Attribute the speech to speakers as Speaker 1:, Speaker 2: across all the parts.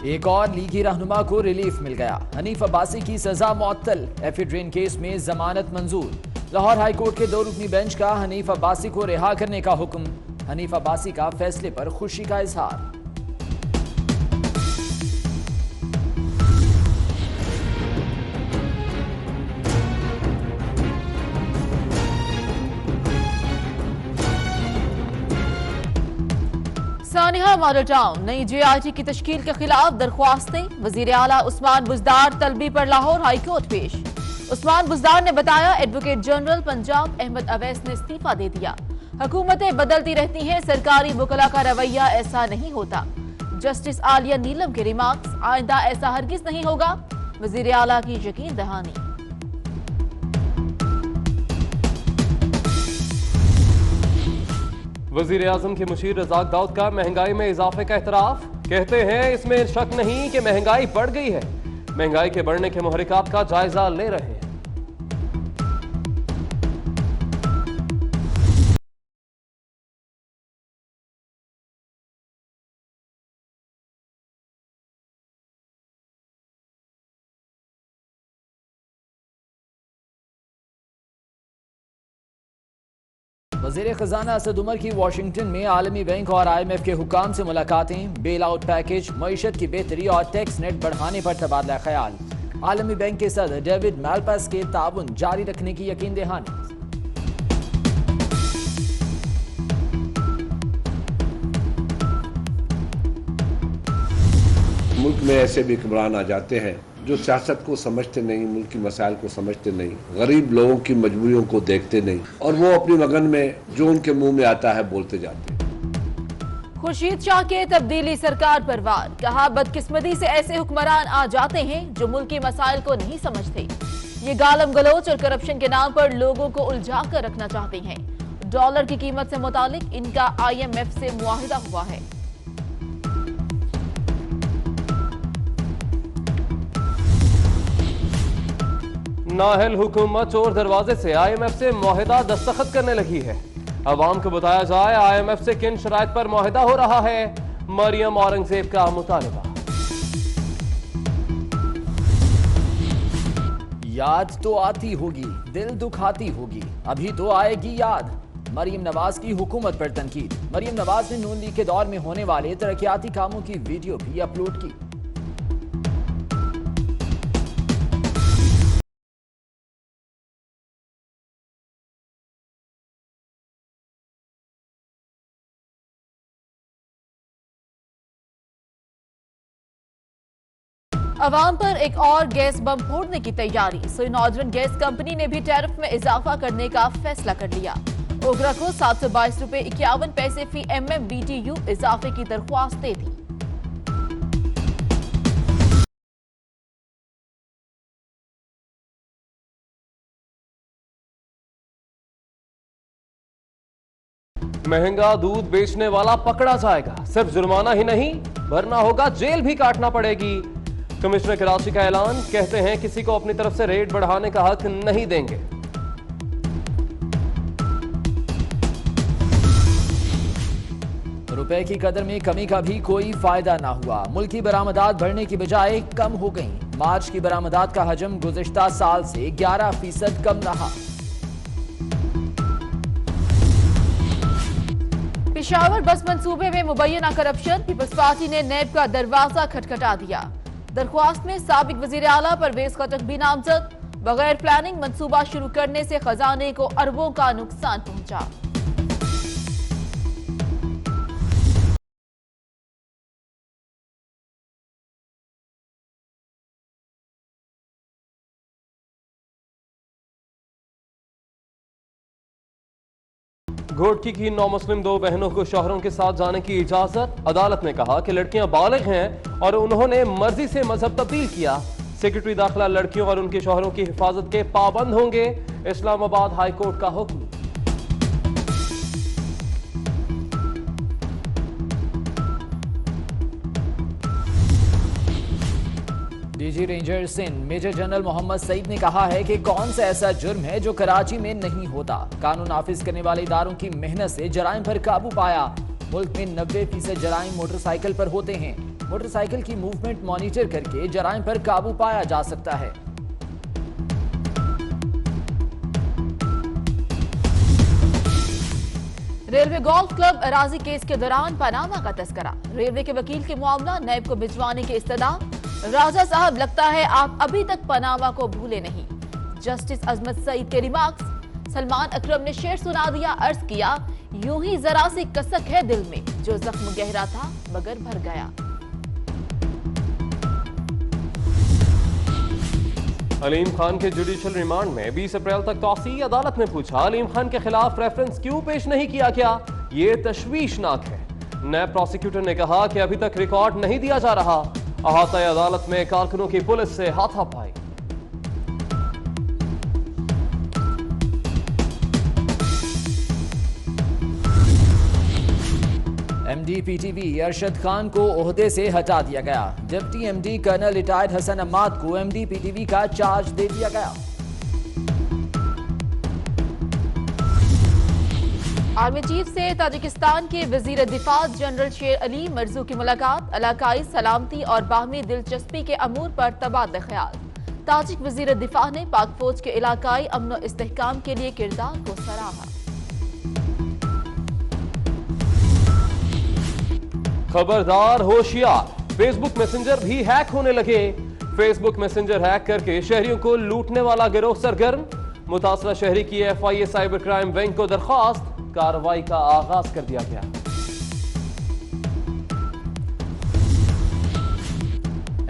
Speaker 1: एक और लीगी रहनुमा को रिलीफ मिल गया। हनीफ अब्बासी की सजा मुअत्तल। एफिड्रिन केस में जमानत मंजूर। लाहौर हाई कोर्ट के 2 रुकनी बेंच का हनीफ अब्बासी को रिहा करने का हुक्म। हनीफ अब्बासी का फैसले पर खुशी का इजहार।
Speaker 2: सानिया मॉडल टाउन नई JIT की तश्कील के खिलाफ दरख्वास्तें। वजीर आला उस्मान बुज़दार तलबी पर लाहौर हाई कोर्ट पेश। उस्मान बुज़दार ने बताया एडवोकेट जनरल पंजाब अहमद अवैस ने इस्तीफा दे दिया। हुकूमतें बदलती रहती हैं, सरकारी वकला का रवैया ऐसा नहीं होता। जस्टिस आलिया नीलम के रिमार्क्स, आइंदा ऐसा हरगिज नहीं होगा। वजीर आला की यकीन दहानी।
Speaker 3: वजीर आजम के मुशीर रज़ाक दाऊद का महंगाई में इजाफे का एतराफ। कहते हैं इसमें शक नहीं कि महंगाई बढ़ गई है। महंगाई के बढ़ने के मुहरिकात का जायजा ले रहे हैं।
Speaker 1: वज़ीर खजाना असद उमर की वाशिंगटन में आलमी बैंक और IMF के हुकाम से मुलाकातें। बेल आउट पैकेज, मईशत की बेहतरी और टैक्स नेट बढ़ाने पर तबादला ख्याल। आलमी बैंक के सदर डेविड मैल्पास के ताउन जारी रखने की यकीन दहानी।
Speaker 4: मुल्क में ऐसे भी हुक्मरान आ जाते हैं जो सियासत को समझते नहीं, मुल्क की मसाइल को समझते नहीं, गरीब लोगों की मजबूरियों को देखते नहीं, और वो अपनी मगन में जो उनके मुंह में आता है बोलते जाते हैं।
Speaker 2: खुर्शीद शाह के तब्दीली सरकार पर वार। कहा बदकिस्मती से ऐसे हुक्मरान आ जाते हैं जो मुल्क के मसाइल को नहीं समझते। ये गालम गलोच और करप्शन के नाम पर लोगों को उलझा कर रखना चाहते हैं। डॉलर की कीमत से मुतालिक इनका IMF से मुआहिदा हुआ है।
Speaker 3: नाहल हुकूमत चोर दरवाजे से IMF से मुआहिदा दस्तखत करने लगी है। अवाम को बताया जाए IMF से किन शराइत पर मुआहिदा हो रहा है। मरियम औरंगजेब का मुतालबा।
Speaker 1: याद तो आती होगी, दिल दुखाती होगी, अभी तो आएगी याद। मरियम नवाज की हुकूमत पर तनकीद। मरियम नवाज ने नून लीग के दौर में होने वाले तरक्याती कामों की वीडियो भी अपलोड की।
Speaker 2: अवाम पर एक और गैस बम फोड़ने की तैयारी। नॉर्दर्न गैस कंपनी ने भी टैरिफ में इजाफा करने का फैसला कर लिया। ओगरा को 722 रुपए 51 पैसे फी MMBTU इजाफे की दरख्वास्त दे दी।
Speaker 3: महंगा दूध बेचने वाला पकड़ा जाएगा। सिर्फ जुर्माना ही नहीं, भरना होगा, जेल भी काटना पड़ेगी। कमिश्नर कराची का ऐलान। कहते हैं किसी को अपनी तरफ से रेट बढ़ाने का हक नहीं देंगे।
Speaker 1: रुपए की कदर में कमी का भी कोई फायदा ना हुआ। मुल्की बरामदात बढ़ने की बजाय कम हो गईं। मार्च की बरामदात का हजम गुज़िश्ता साल से 11% कम रहा।
Speaker 2: पेशावर बस मंसूबे में मुबैना करप्शन। पीपल्स पार्टी ने नैब का दरवाजा खटखटा दिया। दरख्वास्त में साबिक वजीर आला परवेज खटक भी नामजद। बगैर प्लानिंग मंसूबा शुरू करने से खजाने को अरबों का नुकसान पहुंचा।
Speaker 3: घोटकी की 9 मुस्लिम 2 बहनों को शौहरों के साथ जाने की इजाजत। अदालत ने कहा कि लड़कियां बालिग हैं और उन्होंने मर्जी से मजहब तब्दील किया। सेक्रेटरी दाखिला लड़कियों और उनके शौहरों की हिफाजत के पाबंद होंगे। इस्लामाबाद हाई कोर्ट का हुक्म।
Speaker 1: DG ranger Sindh major general Mohammad Saeed ने कहा है कि कौन सा ऐसा जुर्म है जो कराची में नहीं होता। कानून नाफिज करने वाले इदारों की मेहनत से जराइम पर काबू पाया। मुल्क में 90% जराइम मोटरसाइकिल पर होते हैं। मोटरसाइकिल की मूवमेंट मॉनिटर करके जराइम पर काबू पाया जा सकता है।
Speaker 2: रेलवे गोल्फ क्लब अराजी केस के दौरान पनामा का तस्करा, रेलवे के वकील के मामला नैब को भिजवाने की इस्तदा। राजा साहब, लगता है आप अभी तक पनामा को भूले नहीं। जस्टिस अजमत सईद के रिमार्क्स। सलमान अकरम ने शेर सुना दिया, अर्ज किया, यूं ही जरा सी कसक है दिल में, जो जख्म गहरा था मगर भर गया।
Speaker 3: अलीम खान के जुडिशियल रिमांड में 20 अप्रैल तक तौसी। अदालत ने पूछा, अलीम खान के खिलाफ रेफरेंस क्यों पेश नहीं किया गया? ये तशवीशनाक है। नैब प्रोसिक्यूटर ने कहा कि अभी तक रिकॉर्ड नहीं दिया जा रहा। अहाता अदालत में कारकुनों की पुलिस से हाथापाई।
Speaker 1: एमडी पीटीवी अरशद खान को ओहदे से हटा दिया गया। Deputy MD colonel retired Hasan Ammad को एमडी पीटीवी का चार्ज दे दिया गया।
Speaker 2: आर्मी चीफ से ताजिकिस्तान के वजीर दिफा जनरल शेर अली मरजू की मुलाकात। इलाकाई सलामती और बाहमी दिलचस्पी के अमूर पर तबादला ख्याल। ताजिक वजीर दिफा ने पाक फौज के इलाकाई अमन और इस्तेहकाम के लिए किरदार को सराहा।
Speaker 3: खबरदार, होशियार, फेसबुक मैसेंजर भी हैक होने लगे। फेसबुक मैसेंजर हैक करके शहरियों को लूटने वाला गिरोह सरगर्म। मुतासरा शहरी की FIA साइबर क्राइम बैंक को दरख्वास्त। कार्रवाई का आगाज कर दिया गया।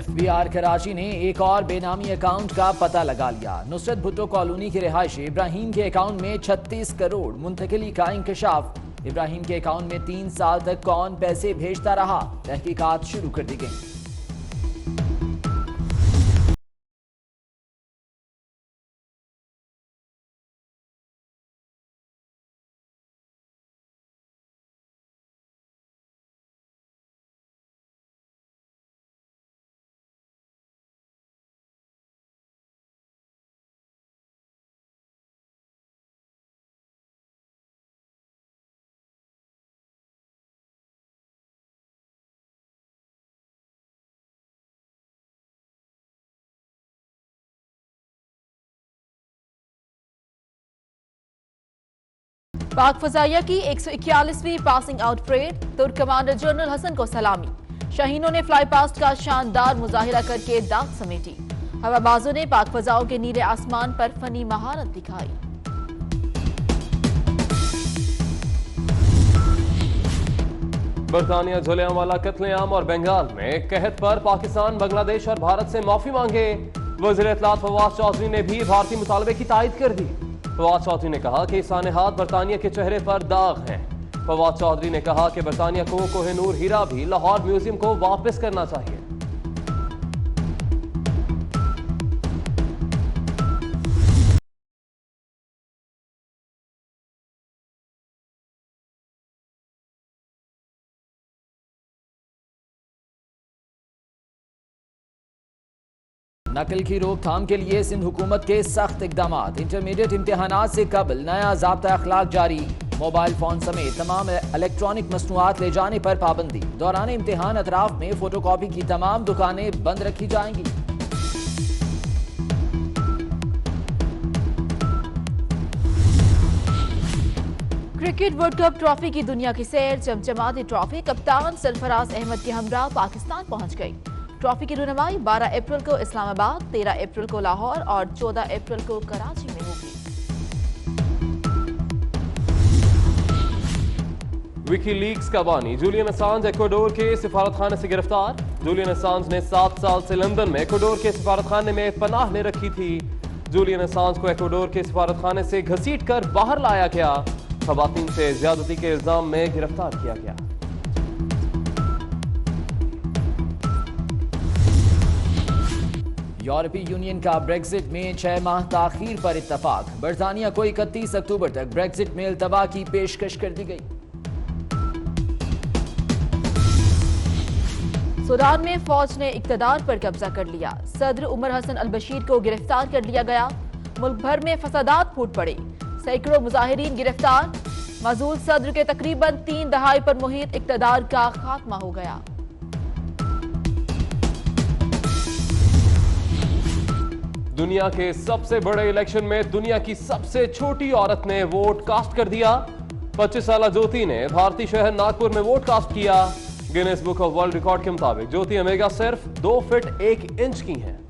Speaker 1: FBI कराची ने एक और बेनामी अकाउंट का पता लगा लिया। नुसरत भुट्टो कॉलोनी के रिहायशी इब्राहिम के अकाउंट में 36 करोड़ मुंतकिली का इंकशाफ। इब्राहिम के अकाउंट में 3 साल तक कौन पैसे भेजता रहा, तहकीकात शुरू कर दी गई।
Speaker 2: पाक फजाइया की 141वीं पासिंग आउट परेड। तुर्क कमांडर जनरल हसन को सलामी। शाहीनों ने फ्लाई पास्ट का शानदार मुजाहिरा करके दाग समेटी। हवाबाजों ने पाक फजाओं के नीले आसमान पर फनी महारत दिखाई।
Speaker 3: बरतानिया जलियांवाला कत्लेआम और बंगाल में कहत पर पाकिस्तान, बांग्लादेश और भारत से माफी मांगे। वज़ीर इत्तलात फवाद चौधरी ने भी भारतीय मुतालबे की तायद कर दी। फवाद चौधरी ने कहा कि सानेहात बरतानिया के चेहरे पर दाग हैं। फवाद चौधरी ने कहा कि बरतानिया को कोहिनूर हीरा भी लाहौर म्यूजियम को वापस करना चाहिए।
Speaker 1: नकल की रोकथाम के लिए सिंध हुकूमत के सख्त इकदाम। इंटरमीडिएट इम्तिहानात से कबल नया ज़ाब्ता अखलाक जारी। मोबाइल फोन समेत तमाम इलेक्ट्रॉनिक मसनूआत ले जाने पर पाबंदी। दौरान इम्तिहान अतराफ में फोटोकॉपी की तमाम दुकानें बंद रखी जाएंगी।
Speaker 2: क्रिकेट वर्ल्ड कप ट्रॉफी की दुनिया की सैर। चमचमाती ट्रॉफी कप्तान सरफराज अहमद के हमरा पाकिस्तान पहुंच गई। ट्रॉफी की रुनमाई 12 अप्रैल को इस्लामाबाद, 13 अप्रैल को लाहौर और 14 अप्रैल को कराची में होगी।
Speaker 3: विकीलीक्स का बानी जूलियन असांज इक्वाडोर के सिफारतखाने से गिरफ्तार। जूलियन असांज ने 7 साल से लंदन में इक्वाडोर के सिफारतखाने में पनाह ले रखी थी। जूलियन असांज को इक्वाडोर के सिफारतखाने से घसीट कर बाहर लाया गया। खवातीन से ज्यादती के इल्जाम में गिरफ्तार किया गया।
Speaker 1: यूरोपीय यूनियन का ब्रेक्जिट में 6 माह ताखीर पर इत्तफाक। बरतानिया को 31 अक्टूबर तक ब्रेक्जिट में इल्तवा की पेशकश कर दी गई।
Speaker 2: सूडान में फौज ने इक्तदार पर कब्जा कर लिया। सदर उमर हसन अल बशीर को गिरफ्तार कर लिया गया। मुल्क भर में फसादात फूट पड़े। सैकड़ों मुजाहिरीन गिरफ्तार। मजूल सदर के तकरीबन 3 दहाई पर मुहित इक्तदार का खात्मा हो गया।
Speaker 3: दुनिया के सबसे बड़े इलेक्शन में दुनिया की सबसे छोटी औरत ने वोट कास्ट कर दिया। 25 साला ज्योति ने भारतीय शहर नागपुर में वोट कास्ट किया। Guinness book of world record के मुताबिक ज्योति अमेगा सिर्फ 2 फीट 1 इंच की हैं।